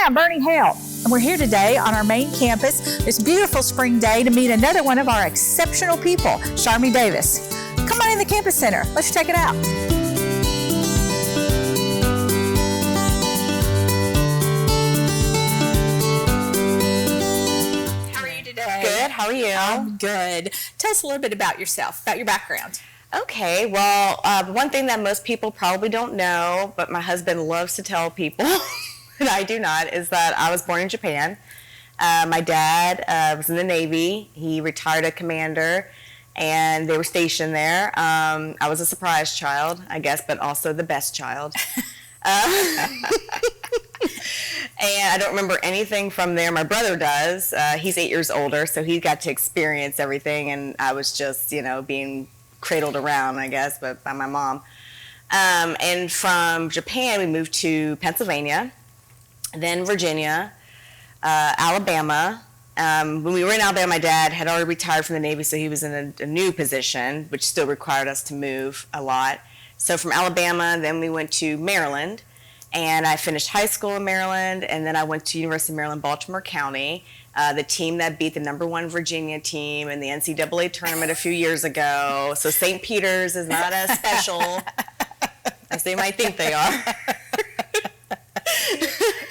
Hi, I'm Bernie Hale, and we're here today on our main campus this beautiful spring day to meet another one of our exceptional people, Sharmi Davis. Come on in the campus center. Let's check it out. How are you today? Good. How are you? I'm good. Tell us a little bit about yourself, about your background. Okay. Well, one thing that most people probably don't know, but my husband loves to tell people, and I do not, is that I was born in Japan. My dad was in the Navy. He retired a commander, and they were stationed there. I was a surprise child, I guess, but also the best child. And I don't remember anything from there. My brother does. He's 8 years older, so he got to experience everything, and I was just, being cradled around, I guess, but by my mom. And from Japan, we moved to Pennsylvania, then Virginia, Alabama. When we were in Alabama, my dad had already retired from the Navy, so he was in a new position, which still required us to move a lot. So from Alabama, then we went to Maryland, and I finished high school in Maryland, and then I went to University of Maryland, Baltimore County, the team that beat the #1 Virginia team in the NCAA tournament a few years ago. So St. Peter's is not as special as they might think they are.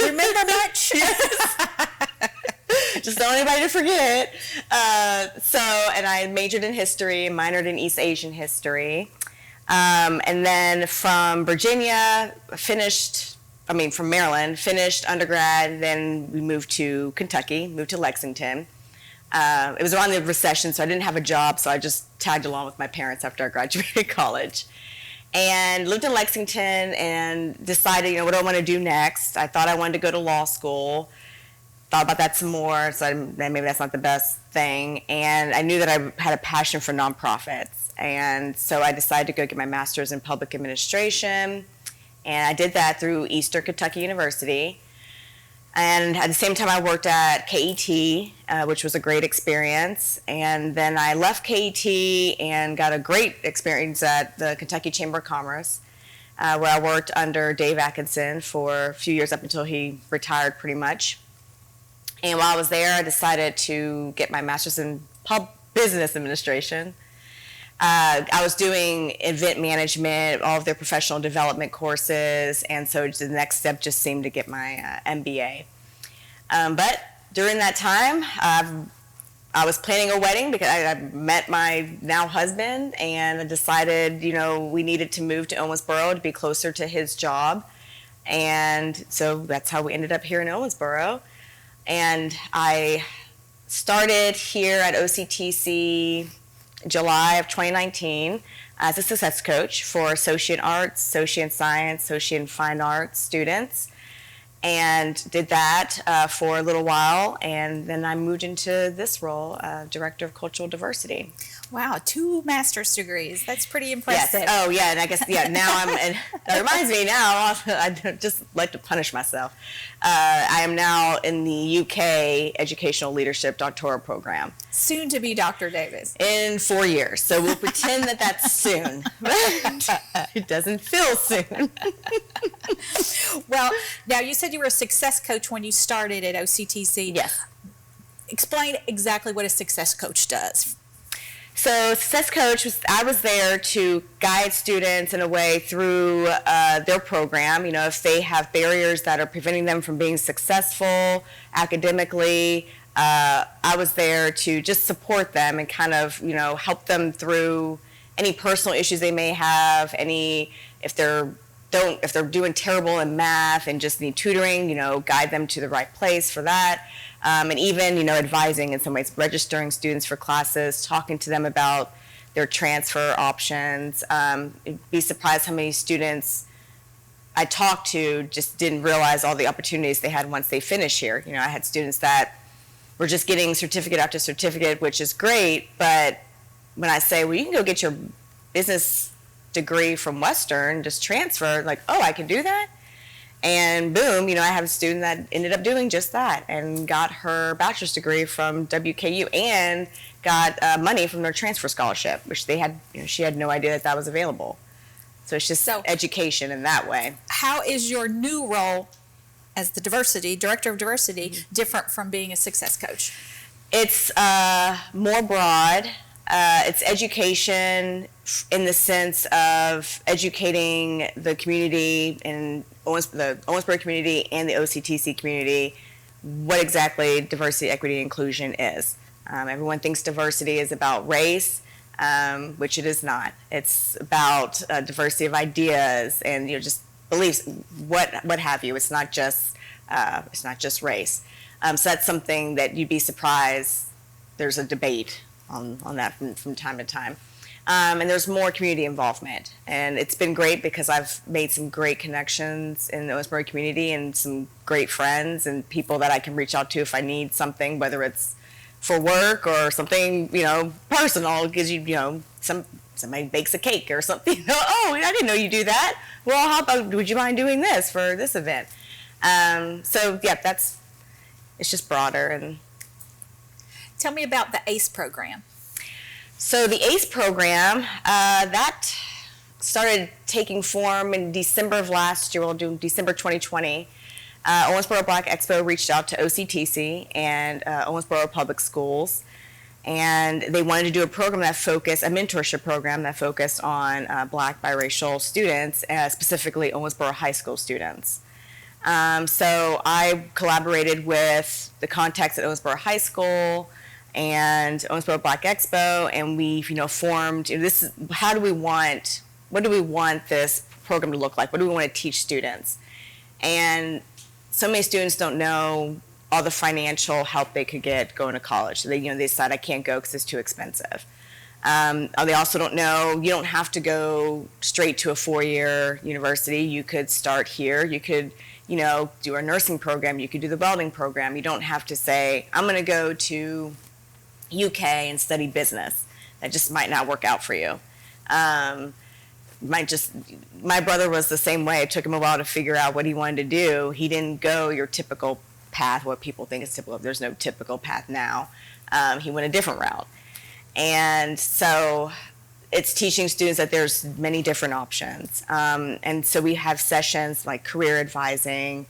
Remember much? Yes. Just don't want anybody to forget. And I majored in history and minored in East Asian history. And then from from Maryland, finished undergrad, then we moved to Kentucky, moved to Lexington. It was around the recession, so I didn't have a job, so I just tagged along with my parents after I graduated college. And lived in Lexington and decided, what do I want to do next? I thought I wanted to go to law school. Thought about that some more, so maybe that's not the best thing. And I knew that I had a passion for nonprofits. And so I decided to go get my master's in public administration. And I did that through Eastern Kentucky University. And at the same time, I worked at KET, which was a great experience. And then I left KET and got a great experience at the Kentucky Chamber of Commerce, where I worked under Dave Atkinson for a few years up until he retired pretty much. And while I was there, I decided to get my master's in business administration. I was doing event management, all of their professional development courses, and so the next step just seemed to get my MBA. But during that time, I was planning a wedding because I met my now husband, and I decided, we needed to move to Owensboro to be closer to his job. And so that's how we ended up here in Owensboro. And I started here at OCTC July of 2019 as a success coach for associate arts, associate science, associate fine arts students, and did that for a little while. And then I moved into this role, Director of Cultural Diversity. Wow, 2 master's degrees. That's pretty impressive. Yes. Oh, yeah, and I guess, now and that reminds me now, I just like to punish myself. I am now in the UK Educational Leadership Doctoral Program. Soon to be Dr. Davis. In 4 years. So we'll pretend that that's soon. But it doesn't feel soon. Well, now you said you were a success coach when you started at OCTC. Yes. Explain exactly what a success coach does. So Success Coach, I was there to guide students in a way through their program. If they have barriers that are preventing them from being successful academically, I was there to just support them and kind of, help them through any personal issues they may have, if they're doing terrible in math and just need tutoring, guide them to the right place for that. And even, advising in some ways, registering students for classes, talking to them about their transfer options. You'd be surprised how many students I talked to just didn't realize all the opportunities they had once they finish here. I had students that were just getting certificate after certificate, which is great, but when I say, well, you can go get your business degree from Western, just transfer, like, oh, I can do that? And boom, I have a student that ended up doing just that and got her bachelor's degree from WKU and got money from their transfer scholarship, which she had no idea that was available. So it's just education in that way. How is your new role as the director of diversity, different from being a success coach? It's more broad. It's education in the sense of educating the community and the Owensboro community and the OCTC community what exactly diversity, equity, and inclusion is. Everyone thinks diversity is about race, which it is not. It's about diversity of ideas and just beliefs, what have you. It's not just race. So that's something that you'd be surprised. There's a debate on that from time to time. And there's more community involvement. And it's been great because I've made some great connections in the Owensboro community and some great friends and people that I can reach out to if I need something, whether it's for work or something, personal, because somebody bakes a cake or something. Oh, I didn't know you do that. Well, how about, would you mind doing this for this event? So yeah, it's just broader. And tell me about the ACE program. So the ACE program, that started taking form in December of last year. We'll do December 2020. Owensboro Black Expo reached out to OCTC and Owensboro Public Schools, and they wanted to do a program that focused, a mentorship program that focused on Black biracial students, specifically Owensboro High School students. So I collaborated with the contacts at Owensboro High School and Owensboro Black Expo, and we, formed. What do we want this program to look like? What do we want to teach students? And so many students don't know all the financial help they could get going to college. So they decide I can't go because it's too expensive. They also don't know you don't have to go straight to a 4-year university. You could start here. You could, do a nursing program. You could do the welding program. You don't have to say, I'm going to go to UK and study business. That just might not work out for you. My brother was the same way. It took him a while to figure out what he wanted to do. He didn't go your typical path, what people think is typical. There's no typical path now. He went a different route. And so it's teaching students that there's many different options. And so we have sessions like career advising,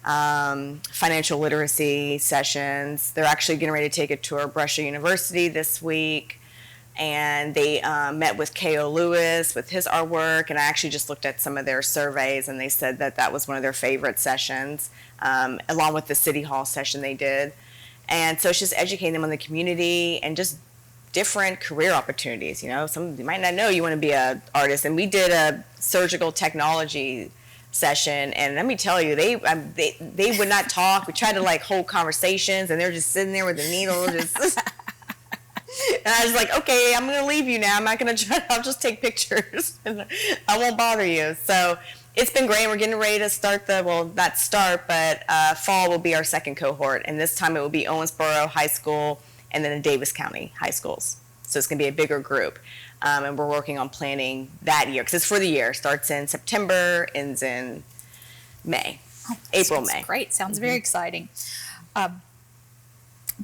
financial literacy sessions. They're actually getting ready to take a tour of Brescia University this week. And they met with K.O. Lewis with his artwork, and I actually just looked at some of their surveys, and they said that was one of their favorite sessions, along with the City Hall session they did. And so it's just educating them on the community and just different career opportunities. Some you might not know you want to be an artist, and we did a surgical technology session, and let me tell you, they would not talk. We tried to hold conversations, and they're just sitting there with the needle, just. And I was like, okay, I'm going to leave you now. I'm not going to try. I'll just take pictures. I won't bother you. So it's been great. We're getting ready to start not start, but fall will be our second cohort. And this time it will be Owensboro High School and then the Davis County High Schools. So it's going to be a bigger group. And we're working on planning that year because it's for the year. Starts in September, ends in May. April, May. Great. Sounds very exciting. What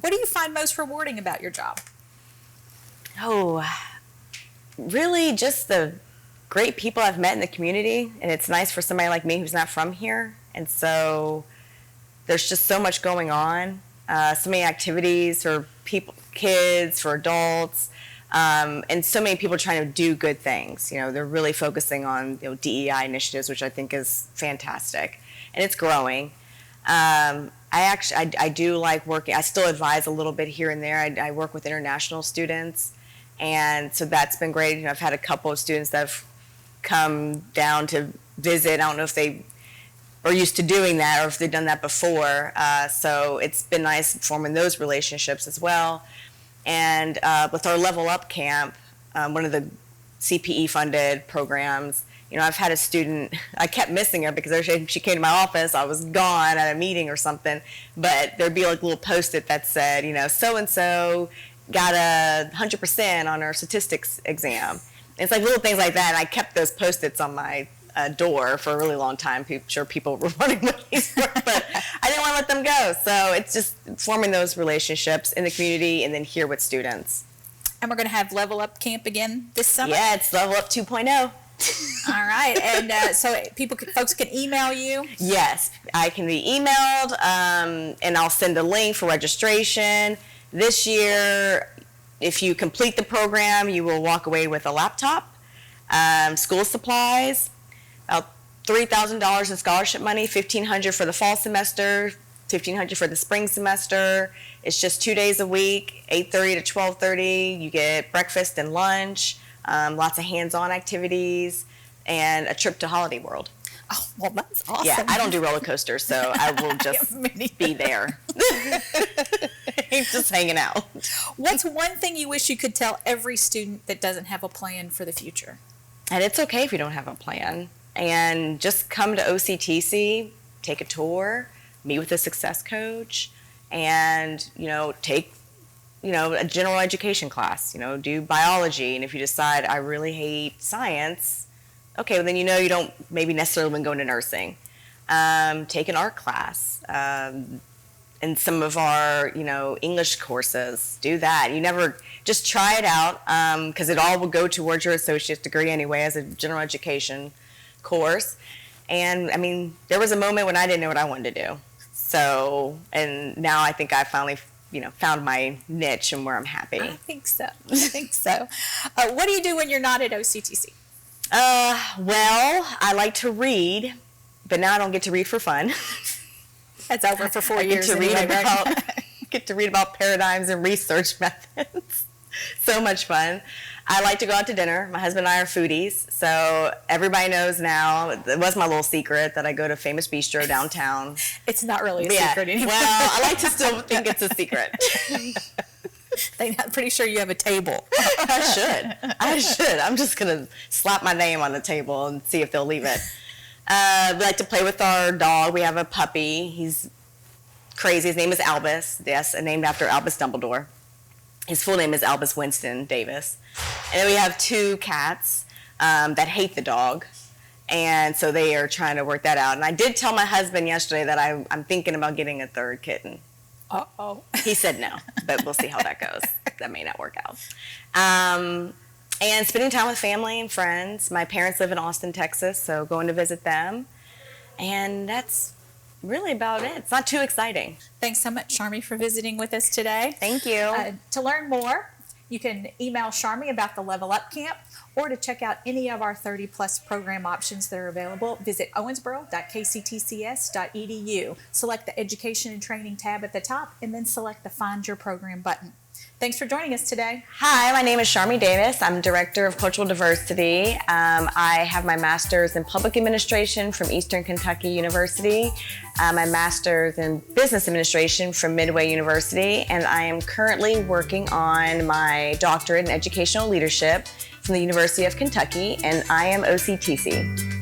do you find most rewarding about your job? Oh, really just the great people I've met in the community. And it's nice for somebody like me who's not from here. And so there's just so much going on, so many activities for people, kids, for adults, and so many people trying to do good things. They're really focusing on DEI initiatives, which I think is fantastic. And it's growing. I do like working. I still advise a little bit here and there. I work with international students. And so that's been great. I've had a couple of students that have come down to visit. I don't know if they are used to doing that or if they've done that before. So it's been nice forming those relationships as well. And with our Level Up Camp, one of the CPE funded programs, I've had a student, I kept missing her because she came to my office, I was gone at a meeting or something, but there'd be a little post-it that said, so-and-so got 100% on her statistics exam. It's little things like that, and I kept those Post-its on my door for a really long time. Sure, people were wondering what these were, but I didn't want to let them go. So it's just forming those relationships in the community and then here with students. And we're going to have Level Up Camp again this summer? Yeah, it's Level Up 2.0. All right, and so folks can email you? Yes, I can be emailed, and I'll send a link for registration. This year, if you complete the program, you will walk away with a laptop, school supplies, about $3,000 in scholarship money, $1,500 for the fall semester, $1,500 for the spring semester. It's just 2 days a week, 8:30 to 12:30. You get breakfast and lunch, lots of hands-on activities, and a trip to Holiday World. Oh, well, that's awesome. Yeah, I don't do roller coasters, so I will just be there. Just hanging out. What's one thing you wish you could tell every student that doesn't have a plan for the future? And it's okay if you don't have a plan. And just come to OCTC, take a tour, meet with a success coach, and, take, a general education class, do biology. And if you decide I really hate science, okay, well then you don't maybe necessarily want to go into nursing. Take an art class. And some of our, English courses, do that. You never, just try it out, because it all will go towards your associate's degree anyway as a general education course. And I mean, there was a moment when I didn't know what I wanted to do. So, and now I think I finally, found my niche and where I'm happy. I think so. What do you do when you're not at OCTC? Well, I like to read, but now I don't get to read for fun. That's over for 4 years. Get to read about paradigms and research methods. So much fun. I like to go out to dinner. My husband and I are foodies, so everybody knows now. It was my little secret that I go to Famous Bistro downtown. It's not really a secret anymore. Well, I like to still think it's a secret. I'm pretty sure you have a table. I should. I'm just going to slap my name on the table and see if they'll leave it. We like to play with our dog. We have a puppy. He's crazy. His name is Albus. Yes, named after Albus Dumbledore. His full name is Albus Winston Davis. And then we have 2 cats that hate the dog. And so they are trying to work that out. And I did tell my husband yesterday that I'm thinking about getting a 3rd kitten. Uh-oh. He said no, but we'll see how that goes. That may not work out. And spending time with family and friends. My parents live in Austin, Texas, so going to visit them. And that's really about it. It's not too exciting. Thanks so much, Sharmi, for visiting with us today. Thank you. To learn more, you can email Sharmi about the Level Up Camp, or to check out any of our 30-plus program options that are available, visit owensboro.kctcs.edu. Select the Education and Training tab at the top, and then select the Find Your Program button. Thanks for joining us today. Hi, my name is Sharmi Davis. I'm Director of Cultural Diversity. I have my master's in Public Administration from Eastern Kentucky University, my master's in Business Administration from Midway University, and I am currently working on my doctorate in Educational Leadership from the University of Kentucky, and I am OCTC.